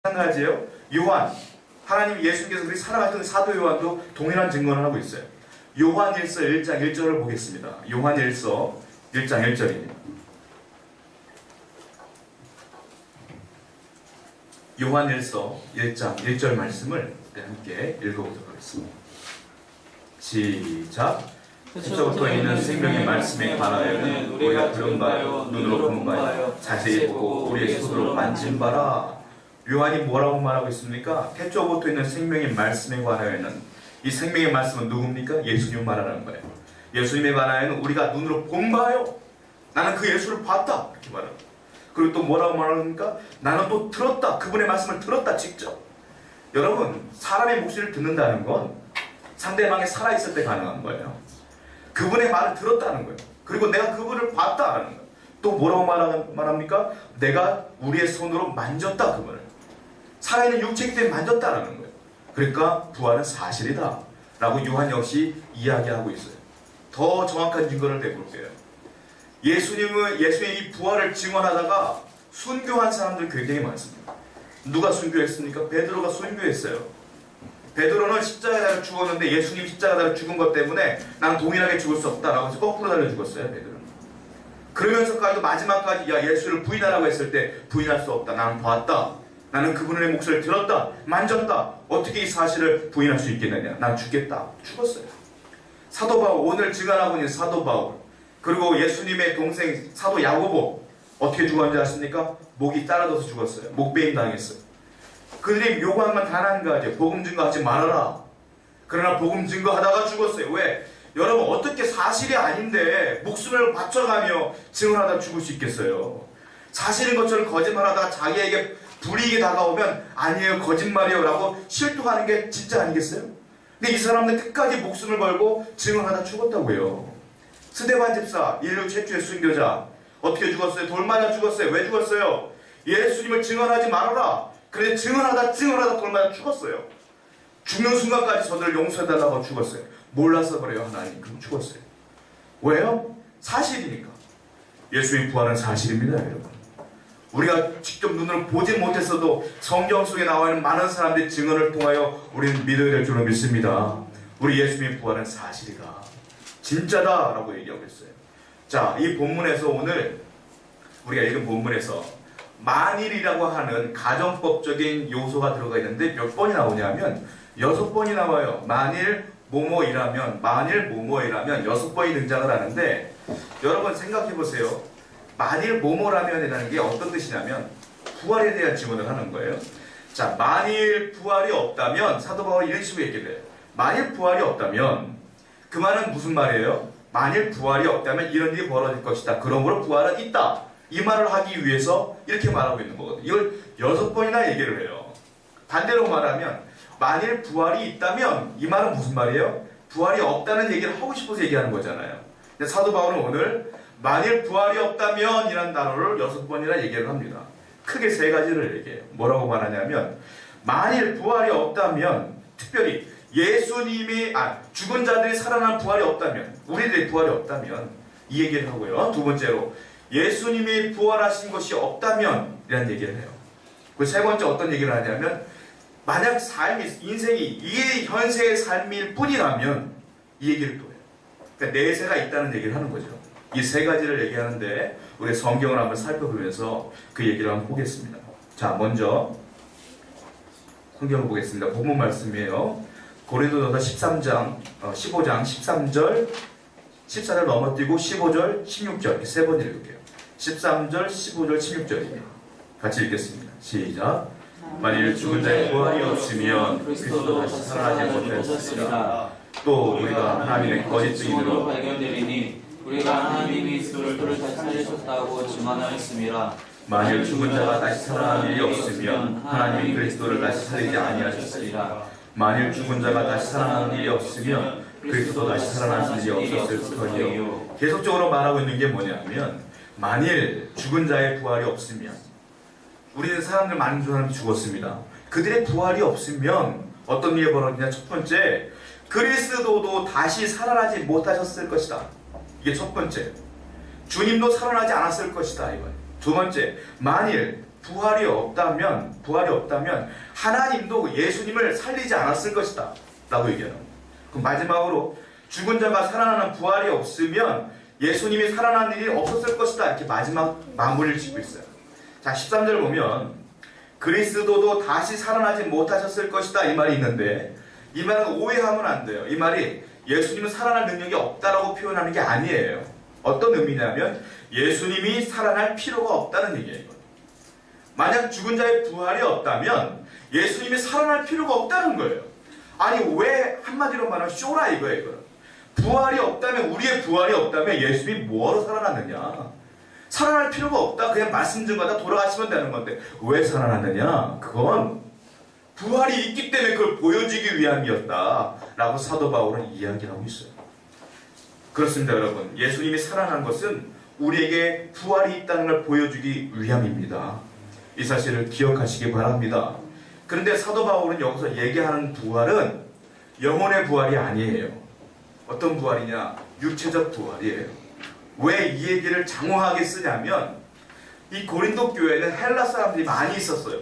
마찬가지예요. 요한, 하나님 예수님께서 그렇게 사랑하셨던 사도 요한도 동일한 증거를 하고 있어요. 요한일서 1장 1절을 보겠습니다. 요한일서 1장 1절입니다. 요한일서 1장 1절 말씀을 함께 읽어보도록 하겠습니다. 시작. 태초부터 있는 생명의 말씀에 관하여는 우리가 들은 바요 눈으로 본 바요 자세히 보고 우리의 손으로 만진 바라. 요한이 뭐라고 말하고 있습니까? 태초부터 있는 생명의 말씀에 관하여는, 이 생명의 말씀은 누굽니까? 예수님 말하는 거예요. 예수님에 관하여는 우리가 눈으로 본 바요, 나는 그 예수를 봤다, 이렇게 말합니다. 그리고 또 뭐라고 말합니까? 나는 또 들었다, 그분의 말씀을 들었다, 직접. 여러분, 사람의 목소리를 듣는다는 건 상대방이 살아있을 때 가능한 거예요. 그분의 말을 들었다는 거예요. 그리고 내가 그분을 봤다는 거예요. 또 뭐라고 말합니까? 내가 우리의 손으로 만졌다, 그분을. 살아있는 육체이기 때문에 만졌다라는 거예요. 그러니까 부활은 사실이다 라고 요한 역시 이야기하고 있어요. 더 정확한 증거를 내볼게요. 예수님의 이 부활을 증언하다가 순교한 사람들 굉장히 많습니다. 누가 순교했습니까? 베드로가 순교했어요. 베드로는 십자가에 달려 죽었는데 예수님이 십자가에 달려 죽은 것 때문에 난 동일하게 죽을 수 없다라고 해서 거꾸로 달려 죽었어요, 베드로는. 그러면서까지도 마지막까지 야, 예수를 부인하라고 했을 때 부인할 수 없다, 나는 봤다, 나는 그분의 목소리를 들었다, 만졌다, 어떻게 이 사실을 부인할 수 있겠느냐, 난 죽겠다, 죽었어요. 사도 바울, 오늘 증언하고 있는 사도 바울, 그리고 예수님의 동생 사도 야고보 어떻게 죽었는지 아십니까? 목이 잘라져서 죽었어요. 목베임 당했어요. 그들이 요구한 건 단 한 가지, 복음 증거하지 말아라. 그러나 복음 증거하다가 죽었어요. 왜? 여러분, 어떻게 사실이 아닌데 목숨을 바쳐가며 증언하다 죽을 수 있겠어요? 사실인 것처럼 거짓말하다가 자기에게 불이익이 다가오면 아니에요, 거짓말이에요 라고 실토하는 게 진짜 아니겠어요? 근데 이 사람들 끝까지 목숨을 걸고 증언하다 죽었다고요. 스데반 집사, 인류 최초의 순교자, 어떻게 죽었어요? 돌 맞아 죽었어요. 왜 죽었어요? 예수님을 증언하지 말아라. 그런데 증언하다 돌 맞아 죽었어요. 죽는 순간까지 저들을 용서해달라고 죽었어요. 몰라서 그래요, 하나님. 그럼 죽었어요. 왜요? 사실이니까. 예수의 부활은 사실입니다, 여러분. 우리가 직접 눈으로 보진 못했어도 성경 속에 나와 있는 많은 사람들의 증언을 통하여 우리는 믿어야 될 줄로 믿습니다. 우리 예수님의 부활은 사실이다, 진짜다 라고 얘기하고 있어요. 자, 이 본문에서 오늘 우리가 읽은 본문에서 만일이라고 하는 가정법적인 요소가 들어가 있는데 몇 번이 나오냐면 6번이 나와요. 만일 뭐뭐이라면 6번이 등장을 하는데, 여러분 생각해 보세요. 만일 뭐뭐라면이라는 게 어떤 뜻이냐면 부활에 대한 증언을 하는 거예요. 자, 만일 부활이 없다면, 사도 바울이 이런 식으로 얘기해요. 만일 부활이 없다면, 그 말은 무슨 말이에요? 만일 부활이 없다면 이런 일이 벌어질 것이다, 그러므로 부활은 있다, 이 말을 하기 위해서 이렇게 말하고 있는 거거든요. 이걸 6번이나 얘기를 해요. 반대로 말하면 만일 부활이 있다면, 이 말은 무슨 말이에요? 부활이 없다는 얘기를 하고 싶어서 얘기하는 거잖아요. 근데 사도 바울은 오늘 만일 부활이 없다면 이라는 단어를 6번이나 얘기를 합니다. 크게 3가지를 얘기해요. 뭐라고 말하냐면, 만일 부활이 없다면, 특별히 예수님이 죽은 자들이 살아난 부활이 없다면, 우리들의 부활이 없다면 이 얘기를 하고요. 두 번째로 예수님이 부활하신 것이 없다면 이라는 얘기를 해요. 그 세 번째 어떤 얘기를 하냐면, 만약 인생이 이 현세의 삶일 뿐이라면 이 얘기를 또 해요. 그러니까 내세가 있다는 얘기를 하는 거죠. 이 3가지를 얘기하는데 우리 성경을 한번 살펴보면서 그 얘기를 한번 보겠습니다. 자, 먼저 성경을 보겠습니다. 본문 말씀이에요. 고린도전서 15장 13절, 14절 넘어뛰고 15절, 16절 이렇게 3번 읽을게요. 13절, 15절, 16절입니다. 같이 읽겠습니다. 시작. 만일 죽은 자의 부활이 없으면 그리스도 다시 살아나지 못하였으리라. 또 우리가 하나님의 거짓 증인으로 발견되리니 우리가 하나님이 그리스도를 다시 살리셨다고 증언하였음이라. 만일 죽은 자가 다시 살아날 일이 없으면 하나님이 그리스도를 다시 살리지 아니하셨으리라. 만일 죽은 자가 다시 살아나는 일이 없으면 그리스도 다시 살아나신 일이 없었을 터이요. 계속적으로 말하고 있는 게 뭐냐면, 만일 죽은 자의 부활이 없으면, 우리는 사람들 많은 사람이 죽었습니다. 그들의 부활이 없으면 어떤 일이 벌어지냐? 첫 번째, 그리스도도 다시 살아나지 못하셨을 것이다. 이게 첫 번째. 주님도 살아나지 않았을 것이다, 이거예요. 두 번째, 만일 부활이 없다면 하나님도 예수님을 살리지 않았을 것이다 라고 얘기하는 거예요. 그럼 마지막으로 죽은 자가 살아나는 부활이 없으면 예수님이 살아난 일이 없었을 것이다, 이렇게 마지막 마무리를 짓고 있어요. 자, 13절 보면 그리스도도 다시 살아나지 못하셨을 것이다, 이 말이 있는데, 이 말은 오해하면 안 돼요. 이 말이 예수님은 살아날 능력이 없다라고 표현하는 게 아니에요. 어떤 의미냐면 예수님이 살아날 필요가 없다는 얘기예요. 만약 죽은 자의 부활이 없다면 예수님이 살아날 필요가 없다는 거예요. 아니, 왜 한마디로 말하면 쇼라 이거예요. 이거는. 부활이 없다면, 우리의 부활이 없다면 예수님이 뭐하러 살아났느냐? 살아날 필요가 없다. 그냥 말씀 전가다 돌아가시면 되는 건데 왜 살아났느냐? 그건 부활이 있기 때문에 그걸 보여주기 위함이었다 라고 사도 바울은 이야기하고 있어요. 그렇습니다, 여러분. 예수님이 살아난 것은 우리에게 부활이 있다는 걸 보여주기 위함입니다. 이 사실을 기억하시기 바랍니다. 그런데 사도 바울은 여기서 얘기하는 부활은 영혼의 부활이 아니에요. 어떤 부활이냐? 육체적 부활이에요. 왜 이 얘기를 장황하게 쓰냐면 이 고린도 교회는 헬라 사람들이 많이 있었어요.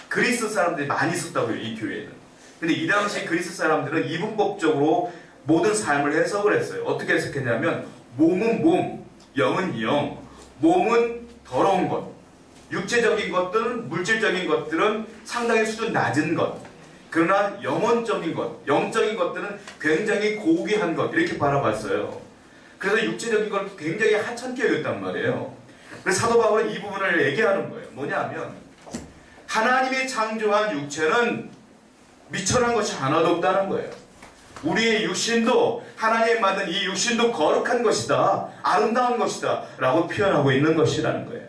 그리스 사람들이 많이 있었다고요, 이 교회는. 근데 이 당시 그리스 사람들은 이분법적으로 모든 삶을 해석을 했어요. 어떻게 해석했냐면 몸은 몸, 영은 영, 몸은 더러운 것, 육체적인 것들은, 물질적인 것들은 상당히 수준 낮은 것, 그러나 영혼적인 것, 영적인 것들은 굉장히 고귀한 것, 이렇게 바라봤어요. 그래서 육체적인 걸 굉장히 하찮게 여겼단 말이에요. 그래서 사도 바울은 이 부분을 얘기하는 거예요. 뭐냐면 하나님이 창조한 육체는 미천한 것이 하나도 없다는 거예요. 우리의 육신도, 하나님 만든 이 육신도 거룩한 것이다, 아름다운 것이다 라고 표현하고 있는 것이라는 거예요.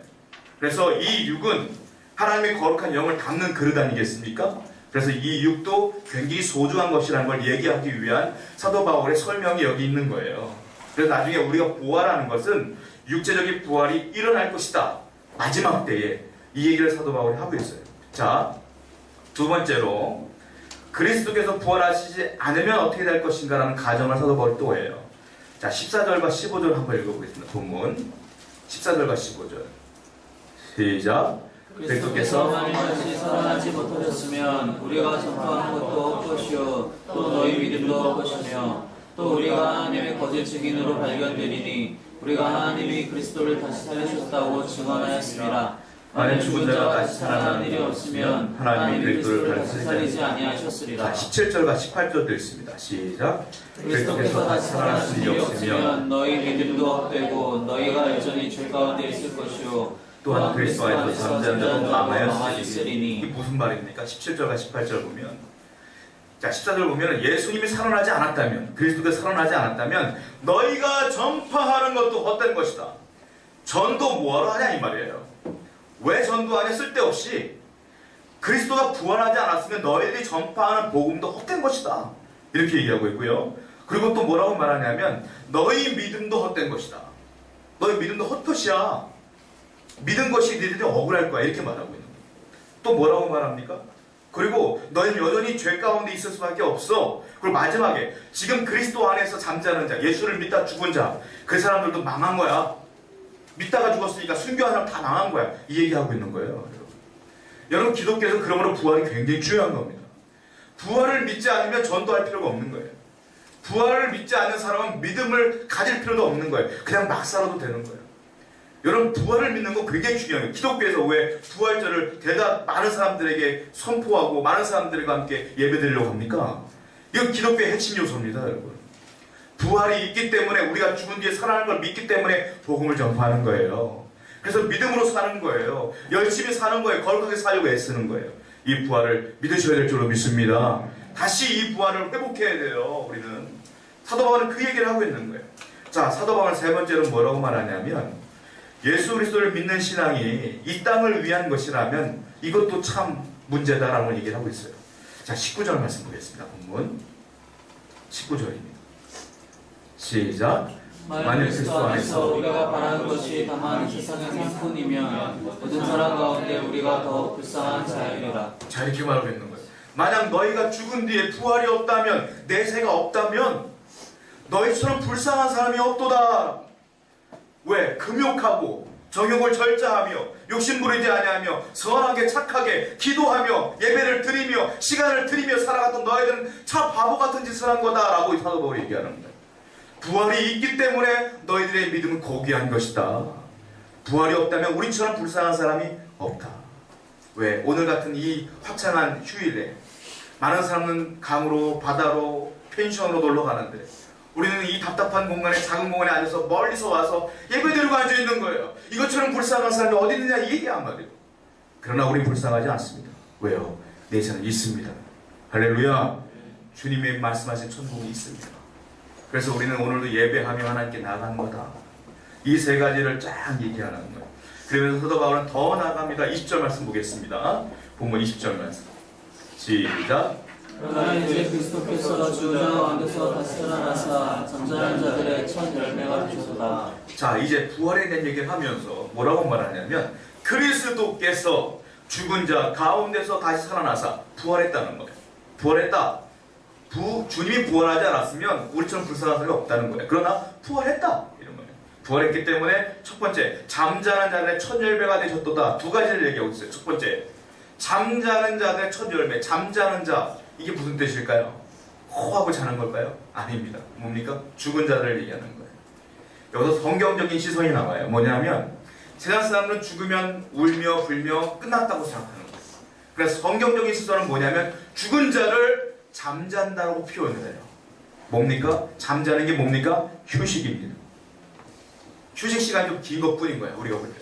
그래서 이 육은 하나님의 거룩한 영을 담는 그릇 아니겠습니까? 그래서 이 육도 굉장히 소중한 것이라는 걸 얘기하기 위한 사도 바울의 설명이 여기 있는 거예요. 그래서 나중에 우리가 부활하는 것은 육체적인 부활이 일어날 것이다, 마지막 때에, 이 얘기를 사도 바울이 하고 있어요. 자, 두 번째로 그리스도께서 부활하시지 않으면 어떻게 될 것인가 라는 가정을 사도 바울이 또 해요. 자, 14절과 15절 한번 읽어보겠습니다. 본문 14절과 15절 시작. 그리스도께서 만일 살아나지 못하셨으면 우리가 전파하는 것도 헛것이요 또 너희 믿음도 헛것이며 또 우리가 하나님의 거짓 증인으로 발견되리니 우리가 하나님이 그리스도를 다시 살리셨다고 증언하였습니다. 만일 죽은 자가 다시 살아나는 일이 없으면 하나님이 그리스도를 다시 살리지 아니하셨으리라. 17절과 18절도 있습니다. 시작. 그리스도께서 다시 살아나신 일이 없으면 너희 믿음도 헛되고 너희가 여전히 죄 가운데 있을 것이요 또한 그리스도 안에서 잠자는 자도 망하였으리니. 이게 무슨 말입니까? 17절과 18절 보면, 자, 14절 보면 예수님이 살아나지 않았다면, 그리스도가 살아나지 않았다면 너희가 전파하는 것도 헛된 것이다. 전도 뭐하러 하냐 이 말이에요. 왜 전도하냐? 쓸데없이. 그리스도가 부활하지 않았으면 너희들이 전파하는 복음도 헛된 것이다, 이렇게 얘기하고 있고요. 그리고 또 뭐라고 말하냐면 너희 믿음도 헛된 것이다. 너희 믿음도 헛것이야. 믿은 것이 너희들이 억울할 거야, 이렇게 말하고 있는 거예요. 또 뭐라고 말합니까? 그리고 너희는 여전히 죄 가운데 있을 수밖에 없어. 그리고 마지막에 지금 그리스도 안에서 잠자는 자, 예수를 믿다 죽은 자, 그 사람들도 망한 거야. 믿다가 죽었으니까 순교한 사람 다 망한 거야, 이 얘기하고 있는 거예요. 여러분, 기독교에서 그러므로 부활이 굉장히 중요한 겁니다. 부활을 믿지 않으면 전도할 필요가 없는 거예요. 부활을 믿지 않는 사람은 믿음을 가질 필요도 없는 거예요. 그냥 막 살아도 되는 거예요. 여러분, 부활을 믿는 거 굉장히 중요해요. 기독교에서 왜 부활절을 대다 많은 사람들에게 선포하고 많은 사람들과 함께 예배드리려고 합니까? 이건 기독교의 핵심 요소입니다, 여러분. 부활이 있기 때문에, 우리가 죽은 뒤에 살아나는 걸 믿기 때문에 복음을 전파하는 거예요. 그래서 믿음으로 사는 거예요. 열심히 사는 거예요. 거룩하게 살려고 애쓰는 거예요. 이 부활을 믿으셔야 될 줄로 믿습니다. 다시 이 부활을 회복해야 돼요, 우리는. 사도 바울은 그 얘기를 하고 있는 거예요. 자, 사도 바울은 세 번째로 뭐라고 말하냐면, 예수 그리스도를 믿는 신앙이 이 땅을 위한 것이라면 이것도 참 문제다라는 얘기를 하고 있어요. 자, 19절 말씀 보겠습니다. 본문 19절입니다. 시작. 만일 그리스도 안에서 우리가 바라는 것이 다만 세상의 삶뿐이면 모든 사람 가운데 우리가 더 불쌍한 자이리라. 자, 이렇게 말하고 있는 거예요. 만약 너희가 죽은 뒤에 부활이 없다면, 내세가 없다면 너희처럼 불쌍한 사람이 없도다. 왜? 금욕하고 정욕을 절제하며 욕심 부리지 아니하며 선하게 착하게 기도하며 예배를 드리며 시간을 드리며 살아갔던 너희들은 참 바보 같은 짓을 한 거다라고 사도 바울이 얘기하는 거예요. 부활이 있기 때문에 너희들의 믿음은 고귀한 것이다. 부활이 없다면 우리처럼 불쌍한 사람이 없다. 왜? 오늘 같은 이 화창한 휴일에 많은 사람은 강으로 바다로 펜션으로 놀러 가는데 우리는 이 답답한 공간에 작은 공간에 앉아서 멀리서 와서 예배드리고 앉아있는 거예요. 이것처럼 불쌍한 사람이 어디 있느냐 이 얘기 한마디로. 그러나 우린 불쌍하지 않습니다. 왜요? 내세는 있습니다. 할렐루야. 주님의 말씀하신 천국이 있습니다. 그래서 우리는 오늘도 예배하며 하나님께 나가는 거다. 이 세 가지를 쫙 얘기하는 거예요. 그러면서 사도 바울은 더 나갑니다. 20절 말씀 보겠습니다. 본문 20절 말씀 시작. 그러나 이제 그리스도께서 죽은 자 가운데서 다시 살아나사 잠자는 자들의 첫 열매가 되셨도다. 자, 이제 부활에 대한 얘기를 하면서 뭐라고 말하냐면 그리스도께서 죽은 자 가운데서 다시 살아나사 부활했다는 거예요. 부활했다. 주님이 부활하지 않았으면 우리처럼 불쌍한 사람이 없다는 거예요. 그러나 부활했다 이런 거예요. 부활했기 때문에 첫 번째 잠자는 자들의 첫 열매가 되셨도다. 두 가지를 얘기하고 있어요. 첫 번째 잠자는 자들의 첫 열매. 잠자는 자 이게 무슨 뜻일까요? 호하고 자는 걸까요? 아닙니다. 뭡니까? 죽은 자들을 얘기하는 거예요. 여기서 성경적인 시선이 나와요. 뭐냐면 세상 사람들은 죽으면 울며 불며 끝났다고 생각하는 거예요. 그래서 성경적인 시선은 뭐냐면 죽은 자를 잠잔다라고 표현을 해요. 뭡니까? 잠자는 게 뭡니까? 휴식입니다. 휴식 시간이 좀 긴 것뿐인 거예요. 우리가 볼 때.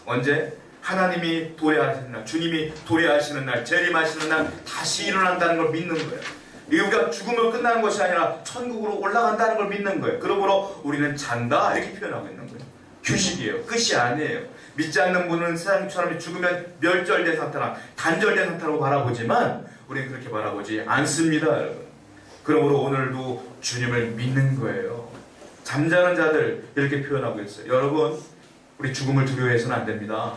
언제? 하나님이 도래하시는 날, 주님이 도래하시는 날, 재림하시는 날 다시 일어난다는 걸 믿는 거예요. 우리가 죽음으로 끝나는 것이 아니라 천국으로 올라간다는 걸 믿는 거예요. 그러므로 우리는 잔다 이렇게 표현하고 있는 거예요. 휴식이에요. 끝이 아니에요. 믿지 않는 분은 세상처럼 죽으면 멸절된 상태나 단절된 상태로 바라보지만 우리는 그렇게 바라보지 않습니다. 여러분. 그러므로 오늘도 주님을 믿는 거예요. 잠자는 자들 이렇게 표현하고 있어요. 여러분 우리 죽음을 두려워해서는 안 됩니다.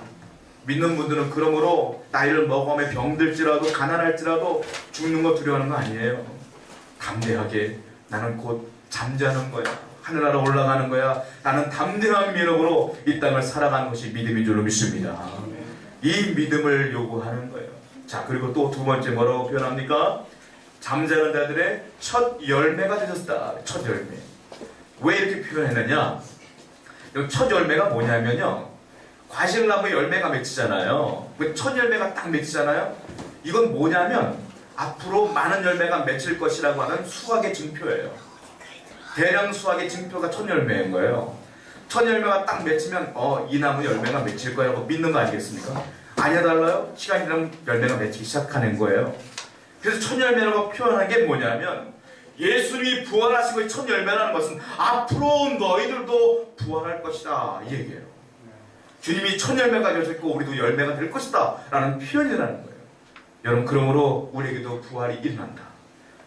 믿는 분들은 그러므로 나이를 먹어가며 병들지라도 가난할지라도 죽는 거 두려워하는 거 아니에요. 담대하게 나는 곧 잠자는 거야. 하늘나라 올라가는 거야. 나는 담대한 믿음으로 이 땅을 살아가는 것이 믿음인 줄로 믿습니다. 이 믿음을 요구하는 거예요. 자, 그리고 또 두 번째 뭐라고 표현합니까? 잠자는 자들의 첫 열매가 되셨다. 첫 열매. 왜 이렇게 표현했느냐? 여기 첫 열매가 뭐냐면요. 과실나무 열매가 맺히잖아요. 첫 열매가 딱 맺히잖아요. 이건 뭐냐면 앞으로 많은 열매가 맺힐 것이라고 하는 수학의 증표예요. 대량 수학의 증표가 첫 열매인 거예요. 첫 열매가 딱 맺히면 이 나무 열매가 맺힐 거라고 믿는 거 아니겠습니까? 아니야 달라요? 시간이 지나면 열매가 맺히기 시작하는 거예요. 그래서 첫 열매라고 표현한 게 뭐냐면 예수님이 부활하신 것이 첫 열매라는 것은 앞으로 너희들도 부활할 것이다 이 얘기예요. 주님이 첫 열매가 되셨고 우리도 열매가 될 것이다 라는 표현이라는 거예요. 여러분 그러므로 우리에게도 부활이 일어난다.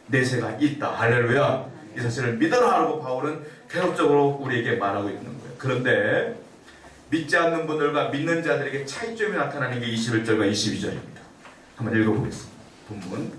내세가 있다. 할렐루야. 이 사실을 믿어라 하고 바울은 계속적으로 우리에게 말하고 있는 거예요. 그런데 믿지 않는 분들과 믿는 자들에게 차이점이 나타나는 게 21절과 22절입니다. 한번 읽어보겠습니다. 본문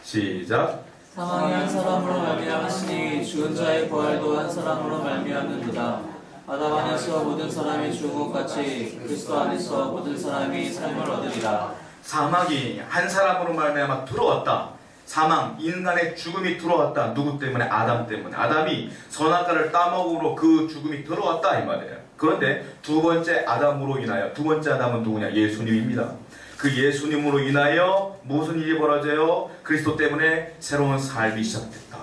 시작. 사망이 한 사람으로 말미암았으니 죽은 자의 부활도 한 사람으로 말미암는도다. 아담 안에서 모든 사람이 죽은 것 같이 그리스도 안에서 모든 사람이 삶을 얻으리라. 사망이 한 사람으로 말미암아 들어왔다. 사망, 인간의 죽음이 들어왔다. 누구 때문에? 아담 때문에. 아담이 선악과를 따먹으로 그 죽음이 들어왔다 이 말이에요. 그런데 두 번째 아담으로 인하여, 두 번째 아담은 누구냐? 예수님입니다. 그 예수님으로 인하여 무슨 일이 벌어져요? 그리스도 때문에 새로운 삶이 시작됐다.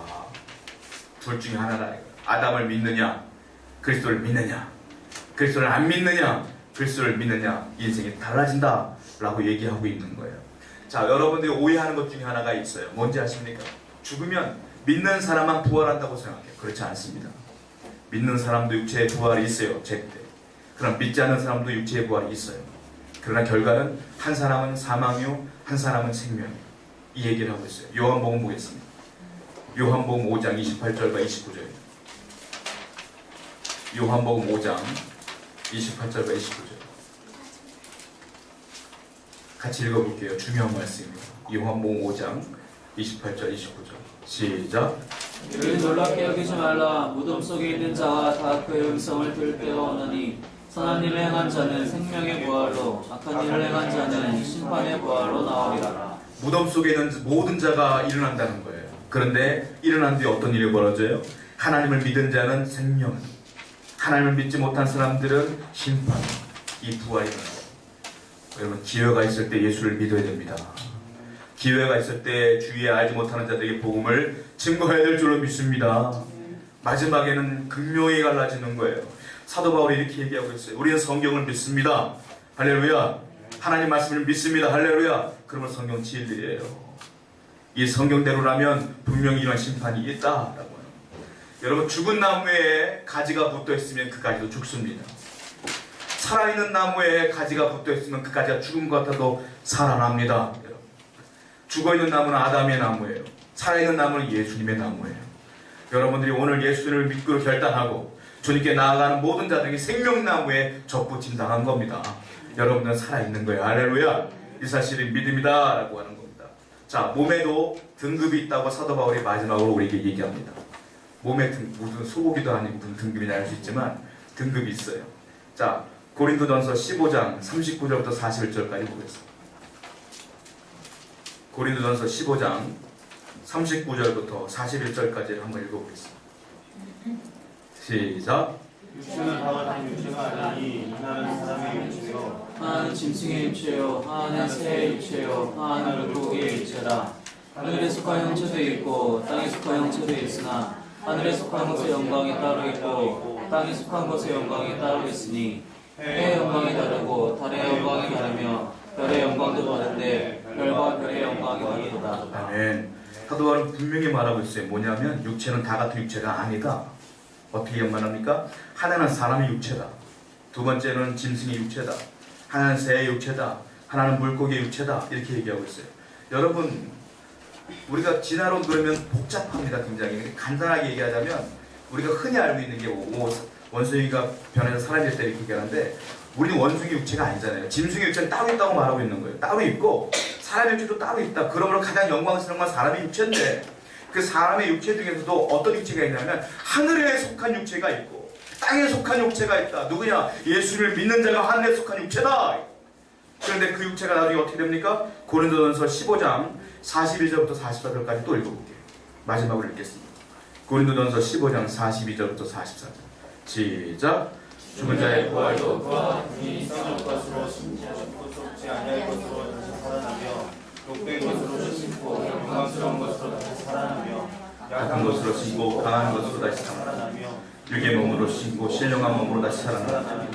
둘 중에 하나라. 아담을 믿느냐? 그리스도를 믿느냐? 그리스도를 안 믿느냐? 그리스도를 믿느냐? 인생이 달라진다 라고 얘기하고 있는 거예요. 자, 여러분들이 오해하는 것 중에 하나가 있어요. 뭔지 아십니까? 죽으면 믿는 사람만 부활한다고 생각해요. 그렇지 않습니다. 믿는 사람도 육체의 부활이 있어요. 제때. 그럼 믿지 않는 사람도 육체의 부활이 있어요. 그러나 결과는 한 사람은 사망이요 한 사람은 생명이요. 이 얘기를 하고 있어요. 요한복음 보겠습니다. 요한복음 5장 28절과 29절. 요한복음 5장 28절과 29절. 같이 읽어볼게요. 중요한 말씀입니다. 요한복음 5장 28절 29절 시작. 이를 놀랍게 여기지 말라. 무덤 속에 있는 자와 다 그의 음성을 들을 때가 오나니 선한 일을 행한 자는 생명의 부활로, 악한 일을 행한 자는 심판의 부활로 나오리라. 무덤 속에 있는 모든 자가 일어난다는 거예요. 그런데 일어난 뒤에 어떤 일이 벌어져요? 하나님을 믿은 자는 생명, 하나님을 믿지 못한 사람들은 심판, 이 부활이 일어나요. 여러분, 기회가 있을 때 예수를 믿어야 됩니다. 기회가 있을 때 주위에 알지 못하는 자들에게 복음을 증거해야 될 줄로 믿습니다. 마지막에는 극명히 갈라지는 거예요. 사도 바울이 이렇게 얘기하고 있어요. 우리는 성경을 믿습니다. 할렐루야. 하나님 말씀을 믿습니다. 할렐루야. 그러면 성경 진리예요. 이 성경대로라면 분명히 이런 심판이 있다라고 해요. 여러분, 죽은 나무에 가지가 붙어 있으면 그 가지도 죽습니다. 살아있는 나무에 가지가 붙어 있으면 그 가지가 죽은 것 같아도 살아납니다. 죽어있는 나무는 아담의 나무예요. 살아있는 나무는 예수님의 나무예요. 여러분들이 오늘 예수를 믿기로 결단하고 주님께 나아가는 모든 자들에게 생명나무에 접붙임 당한 겁니다. 여러분은 살아있는 거예요. 할렐루야. 이 사실이 믿음이다 라고 하는 겁니다. 자, 몸에도 등급이 있다고 사도 바울이 마지막으로 우리에게 얘기합니다. 몸에 무슨 소고기도 아니고 무슨 등급이냐 할 수 있지만 등급이 있어요. 자, 고린도전서 15장 39절부터 41절까지 보겠습니다. 고린도전서 15장 39절부터 41절까지 한번 읽어보겠습니다. 시작. 육체는 다만 한 육체가 아니니 하나는 사람의 육체요 하나는 짐승의 육체요, 하나는 새의 육체요, 하나는 물고기의 육체라. 하늘에 속한 형체도 있고 땅에 속한 형체도 있으나 하늘에 속한 것의 영광이 따로 있고 땅에 속한 것의 영광이 따로 있으니 해의 영광이 다르고 달의 영광이 다르며 별의 영광도 다른데 별과 별의 영광이 다르다. 아멘. 사도 바울은 분명히 말하고 있어요. 뭐냐면 육체는 다 같은 육체가 아니다. 어떻게 연관합니까? 하나는 사람의 육체다. 두 번째는 짐승의 육체다. 하나는 새의 육체다. 하나는 물고기의 육체다. 이렇게 얘기하고 있어요. 여러분, 우리가 진화론 그러면 복잡합니다. 굉장히 간단하게 얘기하자면 우리가 흔히 알고 있는 게 원숭이가 변해서 사람이 될 때 이렇게 얘기하는데 우리는 원숭이 육체가 아니잖아요. 짐승의 육체는 따로 있다고 말하고 있는 거예요. 따로 있고 사람의 육체도 따로 있다. 그러므로 가장 영광스러운 건 사람의 육체인데 그 사람의 육체 중에서도 어떤 육체가 있냐면 하늘에 속한 육체가 있고 땅에 속한 육체가 있다. 누구냐? 예수를 믿는 자가 하늘에 속한 육체다. 그런데 그 육체가 나중에 어떻게 됩니까? 고린도전서 15장 41절부터 44절까지 또 읽어볼게요. 마지막으로 읽겠습니다. 고린도전서 15장 42절부터 44절. 시작. 죽은 자의 부활도 그와 같으니 있을 것으로 심고 좁지 아니할 것으로 다시 살아나며 녹된 것으로 심고 영광스러운 것으로 다시 살아나며 약한 것으로 심고 강한 것으로 다시 살아나며 육의 몸으로 심고 신령한 몸으로 다시 살아나며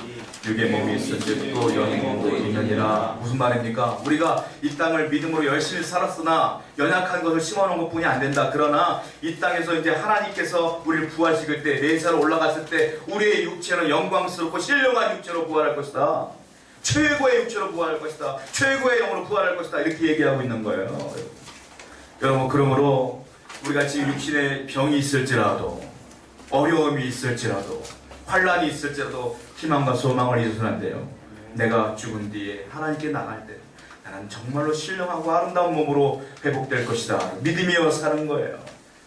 육의 몸이 있은즉 또 영의 몸도 있느니라. 무슨 말입니까? 우리가 이 땅을 믿음으로 열심히 살았으나 연약한 것을 심어놓은 것뿐이 안 된다. 그러나 이 땅에서 이제 하나님께서 우리를 부활시킬 때 내사로 올라갔을 때 우리의 육체는 영광스럽고 신령한 육체로 부활할 것이다. 최고의 육체로 부활할 것이다. 최고의 영으로 부활할 것이다. 이렇게 얘기하고 있는 거예요. 여러분, 그러므로 우리가 지금 육신에 병이 있을지라도 어려움이 있을지라도 환란이 있을지라도 희망과 소망을 잊어서는 안 돼요. 내가 죽은 뒤에 하나님께 나갈 때 나는 정말로 신령하고 아름다운 몸으로 회복될 것이다. 믿음이어 사는 거예요.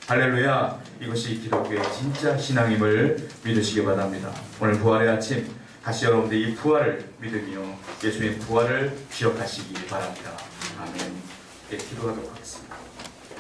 할렐루야. 이것이 기독교의 진짜 신앙임을 믿으시기 바랍니다. 오늘 부활의 아침 다시 여러분들 이 부활을 믿으며 예수님의 부활을 기억하시기 바랍니다. 아멘. 네, 기도하도록 하겠습니다.